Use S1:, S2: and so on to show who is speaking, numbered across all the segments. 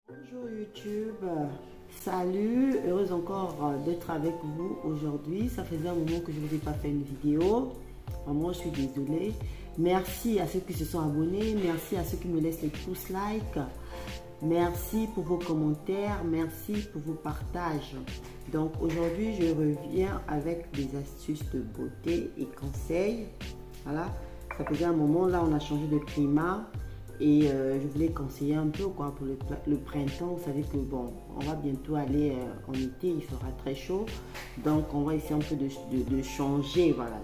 S1: Bonjour YouTube, salut, heureuse encore d'être avec vous aujourd'hui. Ça faisait un moment que je ne vous ai pas fait une vidéo, vraiment je suis désolée. Merci à ceux qui se sont abonnés, merci à ceux qui me laissent les pouces like, merci pour vos commentaires, merci pour vos partages. Donc aujourd'hui je reviens avec des astuces de beauté et conseils. Voilà, ça faisait un moment, là on a changé de climat. Et je voulais conseiller un peu quoi, pour le printemps. Vous savez que bon, on va bientôt aller en été, il fera très chaud. Donc on va essayer un peu de changer, voilà,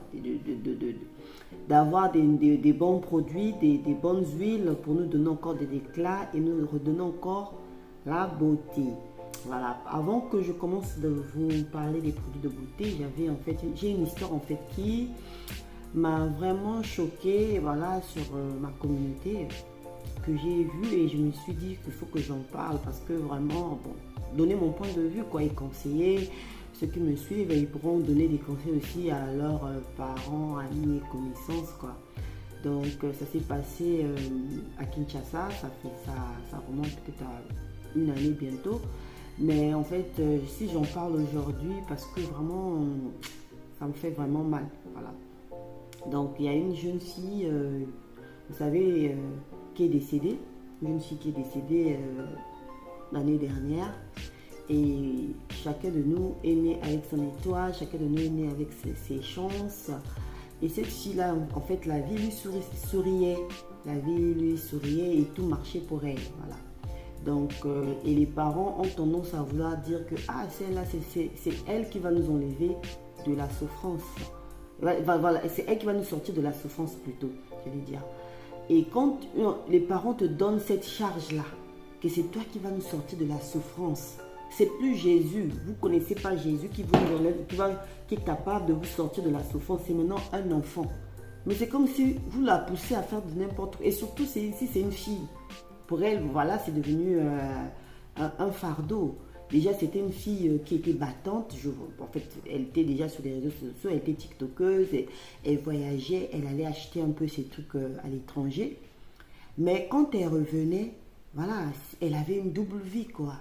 S1: d'avoir des bons produits, des bonnes huiles pour nous donner encore de l'éclat et nous redonner encore la beauté. Voilà, avant que je commence de vous parler des produits de beauté, j'ai une histoire en fait qui m'a vraiment choquée, voilà, sur ma communauté que j'ai vu et je me suis dit qu'il faut que j'en parle parce que vraiment, bon, donner mon point de vue quoi et conseiller ceux qui me suivent et ils pourront donner des conseils aussi à leurs parents, amis et connaissances quoi. Donc ça s'est passé à Kinshasa, ça remonte peut-être à une année bientôt. Mais en fait, si j'en parle aujourd'hui parce que vraiment, ça me fait vraiment mal, voilà. Donc il y a une jeune fille, vous savez, qui est décédée, une jeune fille qui est décédée l'année dernière. Et chacun de nous est né avec son étoile, chacun de nous est né avec ses chances. Et cette fille-là, en fait, la vie lui souriait. La vie lui souriait et tout marchait pour elle. Voilà. Donc, et les parents ont tendance à vouloir dire que ah, celle-là, c'est elle qui va nous enlever de la souffrance. Voilà, c'est elle qui va nous sortir de la souffrance plutôt, je vais dire. Et quand les parents te donnent cette charge-là, que c'est toi qui vas nous sortir de la souffrance, c'est plus Jésus. Vous ne connaissez pas Jésus qui vous enlève, qui est capable de vous sortir de la souffrance. C'est maintenant un enfant. Mais c'est comme si vous la poussez à faire de n'importe quoi. Et surtout, si c'est une fille. Pour elle, voilà, c'est devenu un fardeau. Déjà, c'était une fille qui était battante. En fait, elle était déjà sur les réseaux sociaux, elle était tiktokeuse, elle voyageait, elle allait acheter un peu ses trucs à l'étranger. Mais quand elle revenait, voilà, elle avait une double vie, quoi.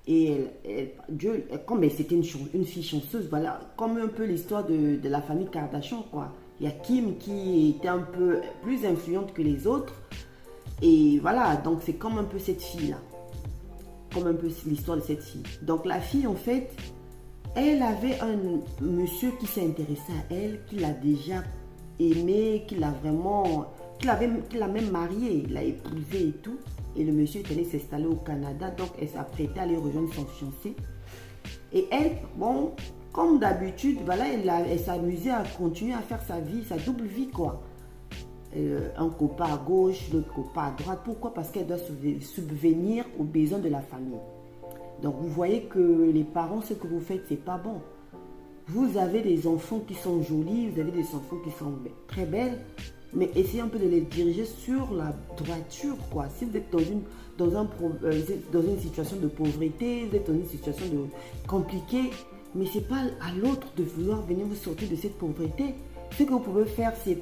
S1: Et comme c'était une fille chanceuse, voilà, comme un peu l'histoire de la famille Kardashian, quoi. Il y a Kim qui était un peu plus influente que les autres. Et voilà, donc c'est comme un peu cette fille-là. Comme un peu l'histoire de cette fille. Donc la fille, en fait, elle avait un monsieur qui s'est intéressé à elle, qui l'a déjà aimée, qui l'a même mariée, il l'a épousée et tout. Et le monsieur est allé s'installer au Canada, donc elle s'apprêtait à aller rejoindre son fiancé. Et elle, bon, comme d'habitude, voilà, elle s'amusait à continuer à faire sa vie, sa double vie, quoi. Un copain à gauche, l'autre copain à droite. Pourquoi? Parce qu'elle doit subvenir aux besoins de la famille. Donc vous voyez que les parents, ce que vous faites, c'est pas bon. Vous avez des enfants qui sont jolis, vous avez des enfants qui sont très belles, mais essayez un peu de les diriger sur la droiture, quoi. Si vous êtes dans une situation de pauvreté, vous êtes dans une situation compliquée, mais c'est pas à l'autre de vouloir venir vous sortir de cette pauvreté. Ce que vous pouvez faire, c'est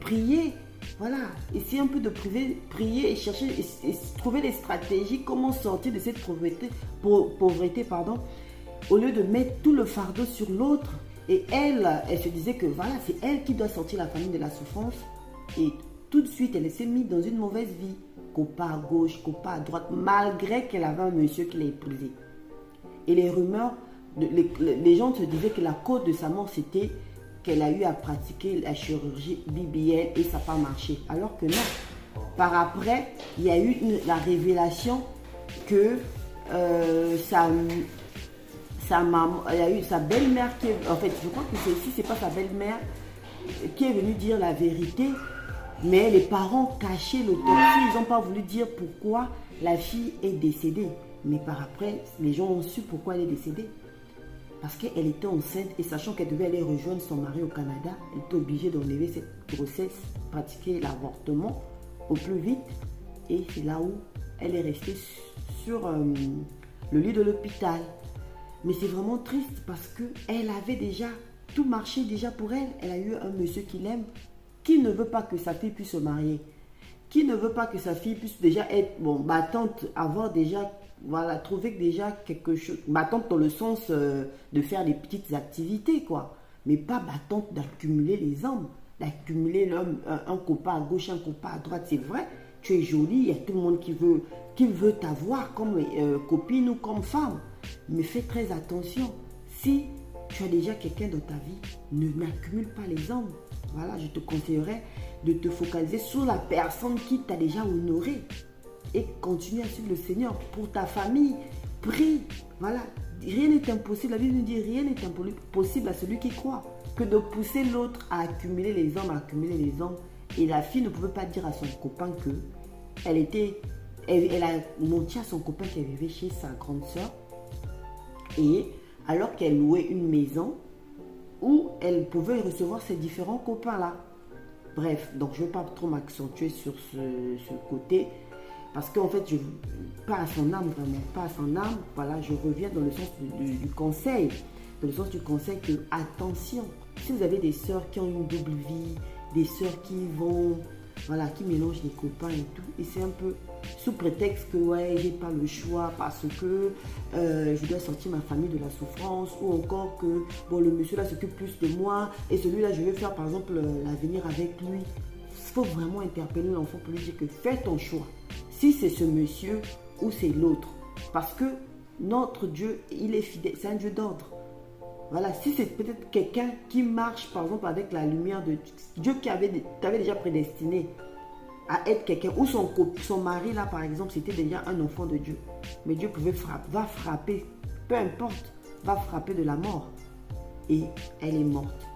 S1: prier. Voilà, essayez un peu de prier et chercher, et trouver des stratégies, comment sortir de cette pauvreté, pardon, au lieu de mettre tout le fardeau sur l'autre. Et elle se disait que voilà, c'est elle qui doit sortir la famille de la souffrance. Et tout de suite, elle s'est mise dans une mauvaise vie. Copain à gauche, copain à droite, malgré qu'elle avait un monsieur qui l'a épousée. Et les rumeurs, les gens se disaient que la cause de sa mort, c'était qu'elle a eu à pratiquer la chirurgie BBL et ça n'a pas marché. Alors que non. Par après, il y a eu la révélation que il y a eu sa belle-mère qui est, en fait, je crois que c'est pas sa belle-mère qui est venue dire la vérité, mais les parents cachaient l'autopsie, ils n'ont pas voulu dire pourquoi la fille est décédée. Mais par après, les gens ont su pourquoi elle est décédée. Parce qu'elle était enceinte et sachant qu'elle devait aller rejoindre son mari au Canada, elle était obligée d'enlever cette grossesse, pratiquer l'avortement au plus vite. Et c'est là où elle est restée sur le lit de l'hôpital. Mais c'est vraiment triste parce qu'elle avait déjà tout marché déjà pour elle. Elle a eu un monsieur qui l'aime, qui ne veut pas que sa fille puisse se marier, qui ne veut pas que sa fille puisse déjà être battante, avoir déjà voilà, trouver que déjà quelque chose, battante dans le sens de faire des petites activités, quoi. Mais pas battante d'accumuler les hommes, d'accumuler l'homme, un copain à gauche, un copain à droite. C'est vrai, tu es jolie, il y a tout le monde qui veut t'avoir comme copine ou comme femme. Mais fais très attention. Si tu as déjà quelqu'un dans ta vie, n'accumule pas les hommes. Voilà, je te conseillerais de te focaliser sur la personne qui t'a déjà honoré. Et continue à suivre le Seigneur pour ta famille. Prie. Voilà. Rien n'est impossible. La Bible nous dit rien n'est impossible à celui qui croit. Que de pousser l'autre à accumuler les hommes, à accumuler les hommes. Et la fille ne pouvait pas dire à son copain que elle a menti à son copain qu'elle vivait chez sa grande soeur. Et alors qu'elle louait une maison où elle pouvait recevoir ses différents copains-là. Bref, donc je ne vais pas trop m'accentuer sur ce côté. Parce qu'en fait, pas à son âme vraiment, pas à son âme. Voilà, je reviens dans le sens du conseil. Dans le sens du conseil que, attention, si vous avez des sœurs qui ont une double vie, des sœurs qui vont, voilà, qui mélangent les copains et tout, et c'est un peu sous prétexte que, ouais, j'ai pas le choix parce que je dois sortir ma famille de la souffrance, ou encore que, bon, le monsieur là s'occupe plus de moi, et celui-là, je vais faire par exemple l'avenir avec lui. Il faut vraiment interpeller l'enfant pour lui dire que fais ton choix. Si c'est ce monsieur ou c'est l'autre. Parce que notre Dieu, il est fidèle, c'est un Dieu d'ordre. Voilà, si c'est peut-être quelqu'un qui marche, par exemple, avec la lumière de Dieu qui t'avait déjà prédestiné à être quelqu'un, ou son mari, là, par exemple, c'était déjà un enfant de Dieu. Mais Dieu va frapper, peu importe, va frapper de la mort. Et elle est morte.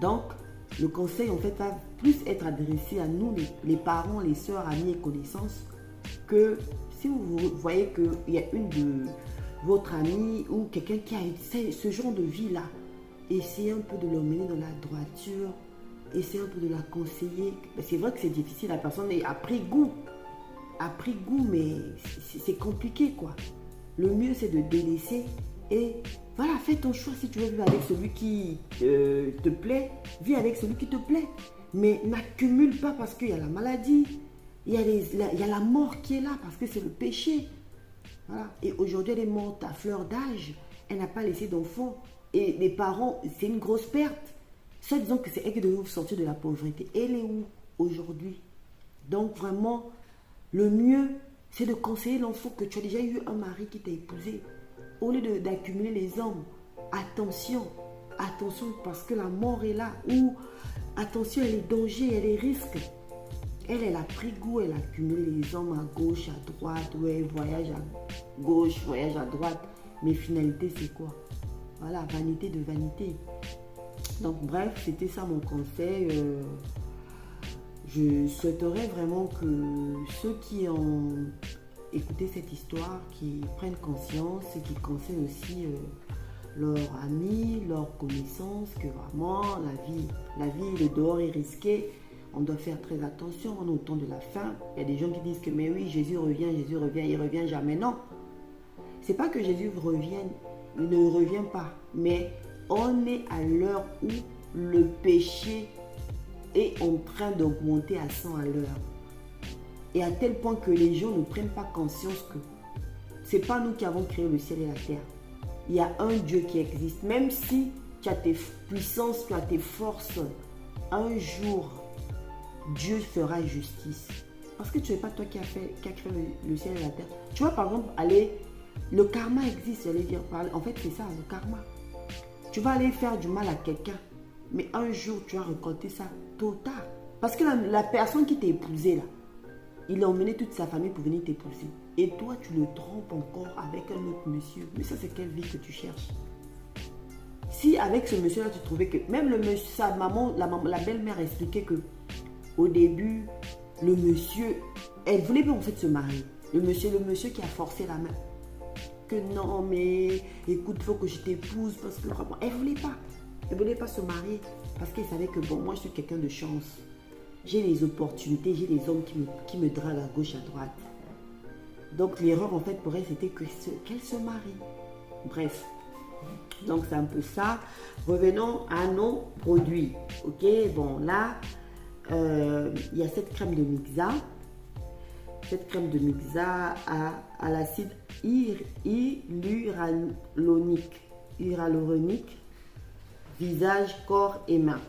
S1: Donc, le conseil, en fait, va plus être adressé à nous, les parents, les sœurs, amis et connaissances, que si vous voyez qu'il y a une de votre amie ou quelqu'un qui a ce genre de vie-là, essayez un peu de l'emmener dans la droiture, essayez un peu de la conseiller. C'est vrai que c'est difficile, la personne a pris goût, mais c'est compliqué, quoi. Le mieux, c'est de délaisser et voilà, fais ton choix. Si tu veux vivre avec celui qui te plaît, vis avec celui qui te plaît. Mais n'accumule pas parce qu'il y a la maladie, il y a la mort qui est là parce que c'est le péché. Voilà. Et aujourd'hui, elle est morte à fleur d'âge. Elle n'a pas laissé d'enfant. Et les parents, c'est une grosse perte. Ça, disons que c'est elle qui devait vous sortir de la pauvreté. Elle est où aujourd'hui? Donc vraiment, le mieux, c'est de conseiller l'enfant que tu as déjà eu un mari qui t'a épousé. Au lieu d'accumuler les hommes, attention, parce que la mort est là. Ou attention, il y a les dangers, il y a les risques. Elle a pris goût, elle a accumulé les hommes à gauche, à droite, ouais, voyage à gauche, voyage à droite. Mais finalité, c'est quoi? Voilà, vanité de vanité. Donc bref, c'était ça mon conseil. Je souhaiterais vraiment que ceux qui ont écouté cette histoire, qui prennent conscience et qui conseillent aussi leurs amis, leurs connaissances, que vraiment la vie, le dehors est risqué. On doit faire très attention, on est au temps de la fin. Il y a des gens qui disent que mais oui, Jésus revient, il revient jamais. Non, c'est pas que Jésus ne revient pas, mais on est à l'heure où le péché est en train d'augmenter à 100 à l'heure. Et à tel point que les gens ne prennent pas conscience que c'est pas nous qui avons créé le ciel et la terre. Il y a un Dieu qui existe. Même si tu as tes puissances, tu as tes forces, un jour, Dieu fera justice. Parce que tu ne sais pas toi qui a créé le ciel et la terre. Tu vois, par exemple, le karma existe, j'allais dire. En fait, c'est ça, le karma. Tu vas aller faire du mal à quelqu'un, mais un jour, tu vas récolter ça tôt ou tard. Parce que la personne qui t'a épousé, là, il a emmené toute sa famille pour venir t'épouser. Et toi, tu le trompes encore avec un autre monsieur. Mais ça, c'est quelle vie que tu cherches? Si avec ce monsieur-là, tu trouvais que... Même le monsieur, sa maman, la belle-mère expliquait que au début, le monsieur... Elle voulait bien en fait se marier. Le monsieur qui a forcé la main. Que non, mais écoute, il faut que je t'épouse. Parce que vraiment, elle voulait pas. Elle voulait pas se marier. Parce qu'elle savait que bon, moi, je suis quelqu'un de chance. J'ai les opportunités, j'ai les hommes qui me draguent à gauche, à droite. Donc l'erreur en fait pour elle, c'était qu'elle se marie. Bref, donc c'est un peu ça. Revenons à nos produits. Ok, bon là, il y a cette crème de Mixa. Cette crème de Mixa a à l'acide hyaluronique, visage, corps et mains.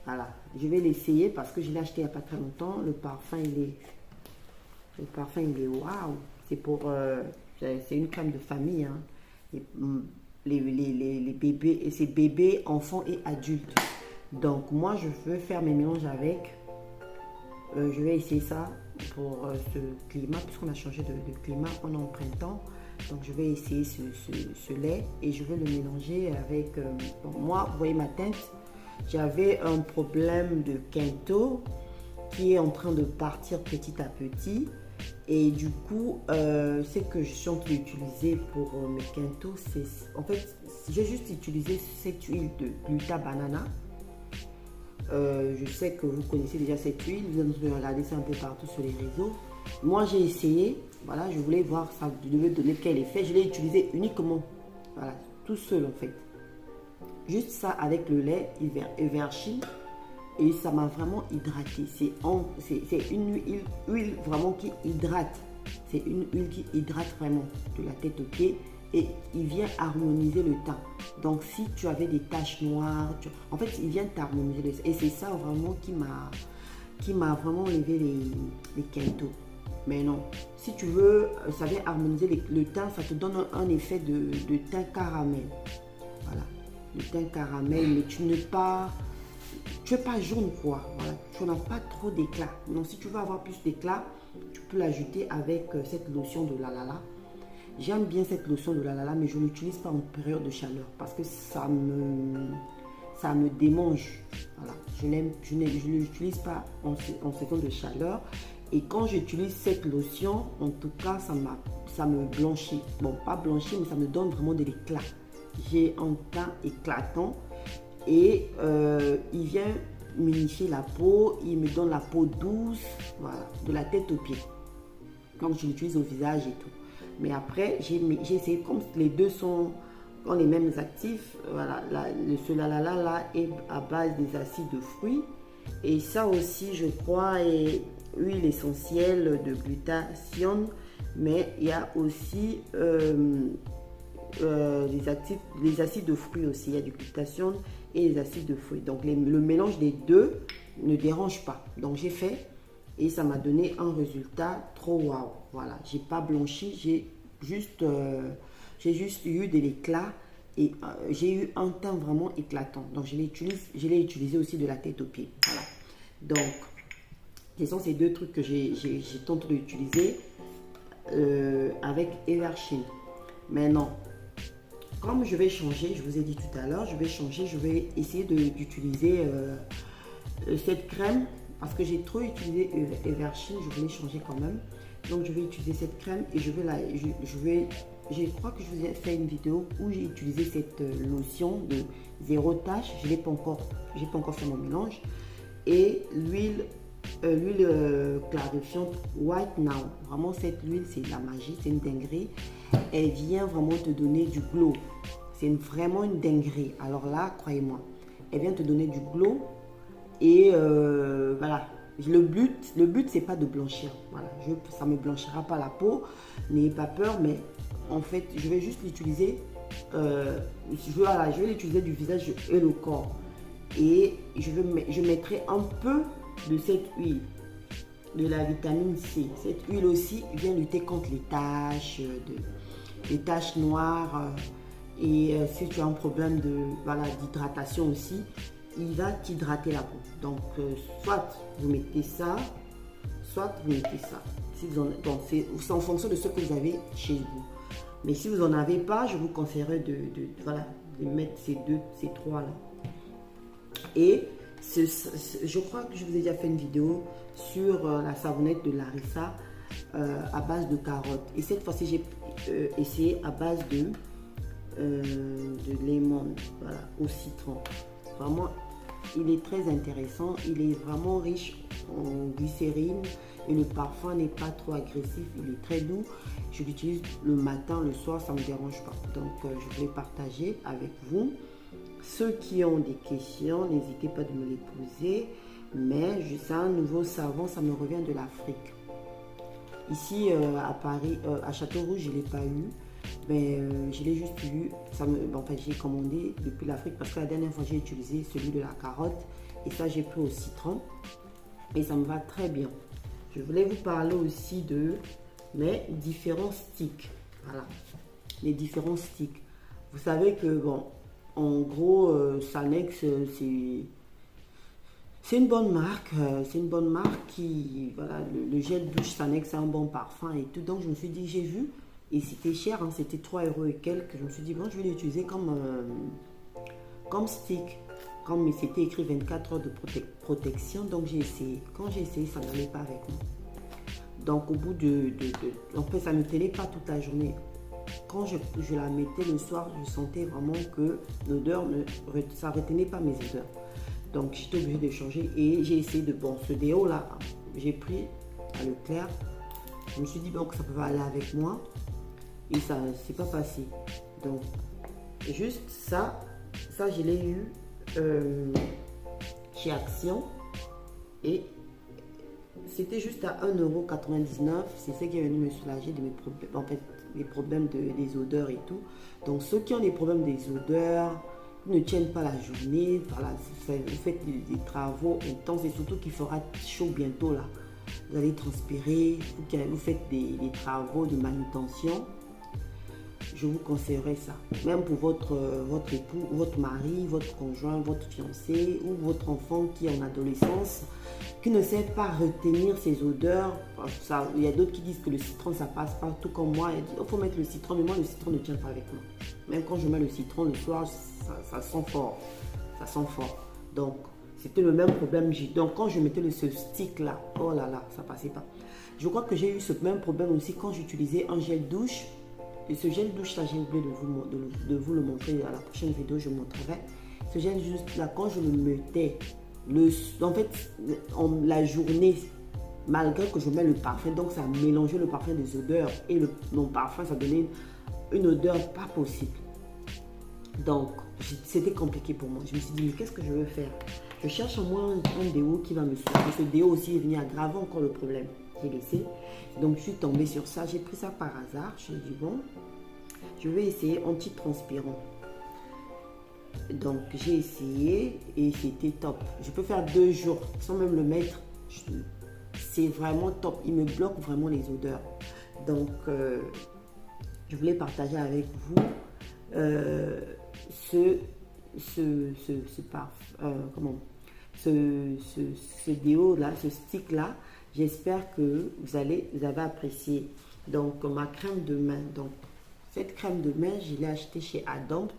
S1: Voilà, je vais l'essayer parce que je l'ai acheté il n'y a pas très longtemps. Le parfum il est waouh. C'est pour c'est une crème de famille, hein. Les bébés, et c'est bébés, enfants et adultes. Donc moi je veux faire mes mélanges avec. Je vais essayer ça pour ce climat, puisqu'on a changé de climat, on est en printemps. Donc je vais essayer ce lait et je vais le mélanger avec... bon, moi, vous voyez ma teinte, j'avais un problème de quinto qui est en train de partir petit à petit. Et du coup, ce que je suis en train d'utiliser pour mes quintos, c'est... En fait, j'ai juste utilisé cette huile de gluta banana. Je sais que vous connaissez déjà cette huile, vous avez regardé ça un peu partout sur les réseaux. Moi j'ai essayé, voilà, je voulais voir ça devait donner quel effet. Je l'ai utilisé uniquement, voilà, tout seul en fait. Juste ça avec le lait Evershin et ça m'a vraiment hydraté. C'est une huile vraiment qui hydrate. C'est une huile qui hydrate vraiment de la tête aux pieds. Et il vient harmoniser le teint. Donc si tu avais des taches noires, en fait il vient t'harmoniser le teint. Et c'est ça vraiment qui m'a vraiment levé les quintos. Mais non, si tu veux, ça vient harmoniser le teint, ça te donne un effet de teint caramel. Voilà, le teint caramel, mais tu es pas jaune quoi. Voilà, tu n'as pas trop d'éclat. Donc si tu veux avoir plus d'éclat, tu peux l'ajouter avec cette lotion de Lalala. J'aime bien cette lotion de Lalala, mais je ne l'utilise pas en période de chaleur parce que ça me démange. Voilà. Je ne l'utilise pas en saison de chaleur. Et quand j'utilise cette lotion, en tout cas, ça me blanchit. Bon, pas blanchit, mais ça me donne vraiment de l'éclat. J'ai un teint éclatant et il vient m'unifier la peau. Il me donne la peau douce, voilà, de la tête aux pieds. Quand je l'utilise au visage et tout. Mais après, j'ai essayé, comme les deux ont les mêmes actifs, voilà, ce Lalala là est à base des acides de fruits. Et ça aussi, je crois, est huile essentielle de glutathione. Mais il y a aussi les acides de fruits aussi. Il y a du glutathione et les acides de fruits. Donc le mélange des deux ne dérange pas. Donc j'ai fait. Et ça m'a donné un résultat trop waouh. Voilà, j'ai pas blanchi, j'ai juste eu de l'éclat et j'ai eu un teint vraiment éclatant. Donc je l'ai utilisé aussi de la tête aux pieds. Voilà. Donc, ce sont ces deux trucs que j'ai tenté d'utiliser avec Evershin. Maintenant, comme je vais changer, je vous ai dit tout à l'heure, je vais essayer d'utiliser cette crème. Parce que j'ai trop utilisé Evershin, je voulais changer quand même. Donc je vais utiliser cette crème et je crois que je vous ai fait une vidéo où j'ai utilisé cette lotion de zéro tache. Je n'ai pas encore fait mon mélange. Et l'huile clarifiante White Now. Vraiment cette huile, c'est de la magie, c'est une dinguerie. Elle vient vraiment te donner du glow. C'est vraiment une dinguerie. Alors là, croyez-moi, elle vient te donner du glow. Et voilà, le but c'est pas de blanchir, voilà, ça me blanchira pas la peau, n'ayez pas peur, mais en fait je vais juste l'utiliser, je vais l'utiliser du visage et le corps, et je mettrai un peu de cette huile, de la vitamine C. Cette huile aussi vient lutter contre les taches noires, et si tu as un problème d'hydratation aussi, il va t'hydrater la peau. Donc, soit vous mettez ça, soit vous mettez ça. C'est en fonction de ce que vous avez chez vous. Mais si vous n'en avez pas, je vous conseillerais de mettre ces trois là. Et je crois que je vous ai déjà fait une vidéo sur la savonnette de Larissa à base de carottes. Et cette fois-ci, j'ai essayé à base de lemon, voilà, au citron. Vraiment, il est très intéressant, il est vraiment riche en glycérine et le parfum n'est pas trop agressif, il est très doux. Je l'utilise le matin, le soir, ça ne me dérange pas. Donc je voulais partager avec vous. Ceux qui ont des questions, n'hésitez pas de me les poser. Mais c'est un nouveau savon, ça me revient de l'Afrique. Ici à Paris, à Châteauroux, je ne l'ai pas eu. Mais je l'ai juste eu, enfin, j'ai commandé depuis l'Afrique parce que la dernière fois j'ai utilisé celui de la carotte et ça j'ai pris au citron et ça me va très bien. Je voulais vous parler aussi de mes différents sticks. Voilà, les différents sticks. Vous savez que bon, en gros, Sanex, c'est une bonne marque. C'est une bonne marque qui, voilà, le gel douche Sanex, c'est un bon parfum et tout. Donc je me suis dit, j'ai vu. Et c'était cher, hein, c'était 3 euros et quelques. Je me suis dit, bon, je vais l'utiliser comme stick. Comme c'était écrit 24 heures de protection, donc j'ai essayé. Quand j'ai essayé, ça n'allait pas avec moi. Donc au bout en fait, ça ne tenait pas toute la journée. Quand je la mettais le soir, je sentais vraiment que l'odeur, ça ne retenait pas mes odeurs. Donc j'étais obligée de changer et j'ai essayé de, bon, ce déo là, j'ai pris à Leclerc. Je me suis dit, bon, que ça peut aller avec moi. Et ça, c'est pas passé. Donc, juste ça je l'ai eu chez Action. Et c'était juste à 1,99 €. C'est ce qui est venu me soulager de mes problèmes, en fait, les problèmes des odeurs et tout. Donc, ceux qui ont des problèmes des odeurs, qui ne tiennent pas la journée, voilà, vous faites des travaux intenses et surtout qu'il fera chaud bientôt là. Vous allez transpirer, vous faites des travaux de manutention. Je vous conseillerais ça. Même pour votre époux, votre mari, votre conjoint, votre fiancé ou votre enfant qui est en adolescence, qui ne sait pas retenir ses odeurs. Ça, il y a d'autres qui disent que le citron, ça passe pas. Tout comme moi, il faut mettre le citron, mais moi, le citron ne tient pas avec moi. Même quand je mets le citron le soir, ça sent fort. Ça sent fort. Donc, c'était le même problème. Donc, quand je mettais ce stick là, oh là là, ça passait pas. Je crois que j'ai eu ce même problème aussi quand j'utilisais un gel douche. Et ce gel douche là, j'ai oublié de vous le montrer. À la prochaine vidéo, je vous montrerai. Ce gel douche là, quand je le mettais, en fait, la journée, malgré que je mets le parfum, donc ça mélangeait le parfum des odeurs et mon parfum, ça donnait une odeur pas possible. Donc, c'était compliqué pour moi. Je me suis dit, mais qu'est-ce que je veux faire? Je cherche au moins un déo qui va me soulager. Ce déo aussi est venu aggraver encore le problème. J'ai laissé. Donc, je suis tombée sur ça. J'ai pris ça par hasard. Je me suis dit, bon, je vais essayer anti-transpirant. Donc, j'ai essayé et c'était top. Je peux faire 2 jours sans même le mettre. C'est vraiment top. Il me bloque vraiment les odeurs. Donc, je voulais partager avec vous ce déo là, ce stick là. J'espère que vous avez apprécié. Donc ma crème de main, donc cette crème de main, je l'ai achetée chez Adompt.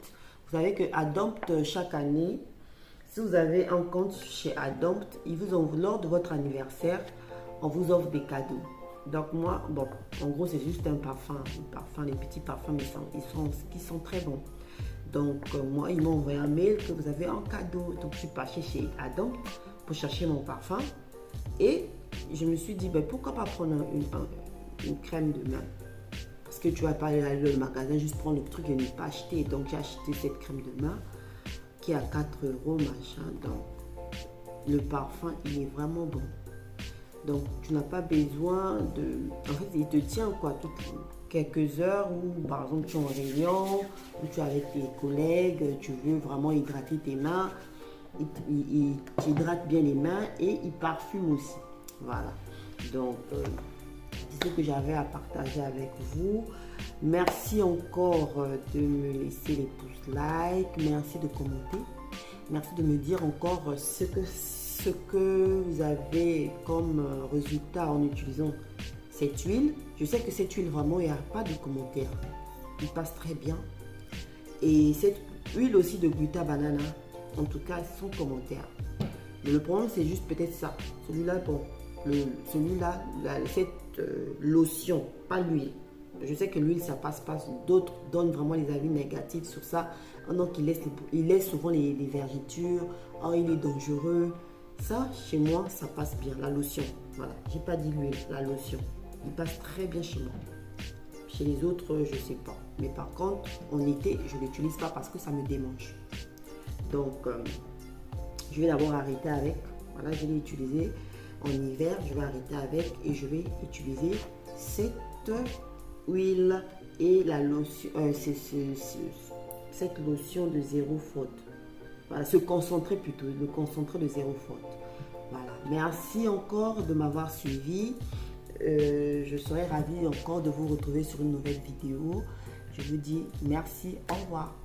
S1: Vous savez que Adompt, chaque année, si vous avez un compte chez Adompt, ils vous offrent, lors de votre anniversaire, on vous offre des cadeaux. Donc moi, bon, en gros c'est juste un parfum, les petits parfums, mais qui sont très bons. Donc moi, ils m'ont envoyé un mail que vous avez un cadeau. Donc je suis passée chez Adam pour chercher mon parfum. Et je me suis dit, ben, pourquoi pas prendre une crème de main? Parce que tu vas pas aller au magasin, juste prendre le truc et ne pas acheter. Donc j'ai acheté cette crème de main qui est à 4 €, machin. Donc le parfum, il est vraiment bon. Donc tu n'as pas besoin de... En fait, il te tient quoi, quelques heures où par exemple tu es en réunion, où tu es avec tes collègues, tu veux vraiment hydrater tes mains, il t'hydrate bien les mains et il parfume aussi. Voilà. Donc c'est ce que j'avais à partager avec vous. Merci encore de me laisser les pouces like, merci de commenter, merci de me dire encore ce que vous avez comme résultat en utilisant cette huile. Je sais que cette huile, vraiment, il n'y a pas de commentaires. Il passe très bien. Et cette huile aussi de Gluta Banana, en tout cas, sans commentaire. Mais le problème, c'est juste peut-être ça. Celui-là, bon, cette lotion, pas l'huile. Je sais que l'huile, ça passe pas. D'autres donnent vraiment les avis négatifs sur ça. Donc, il laisse souvent les vergetures. Oh, il est dangereux. Ça, chez moi, ça passe bien. La lotion, voilà. J'ai pas dit l'huile, la lotion. Il passe très bien chez moi. Chez les autres, je sais pas. Mais par contre, en été, je ne l'utilise pas parce que ça me démange. Donc, je vais d'abord arrêter avec. Voilà, je l'ai utilisé en hiver. Je vais arrêter avec et je vais utiliser cette huile et la lotion, cette lotion de zéro faute. Voilà, ce concentré plutôt, le concentré de zéro faute. Voilà, merci encore de m'avoir suivi. Je serai ravie encore de vous retrouver sur une nouvelle vidéo. Je vous dis merci, au revoir.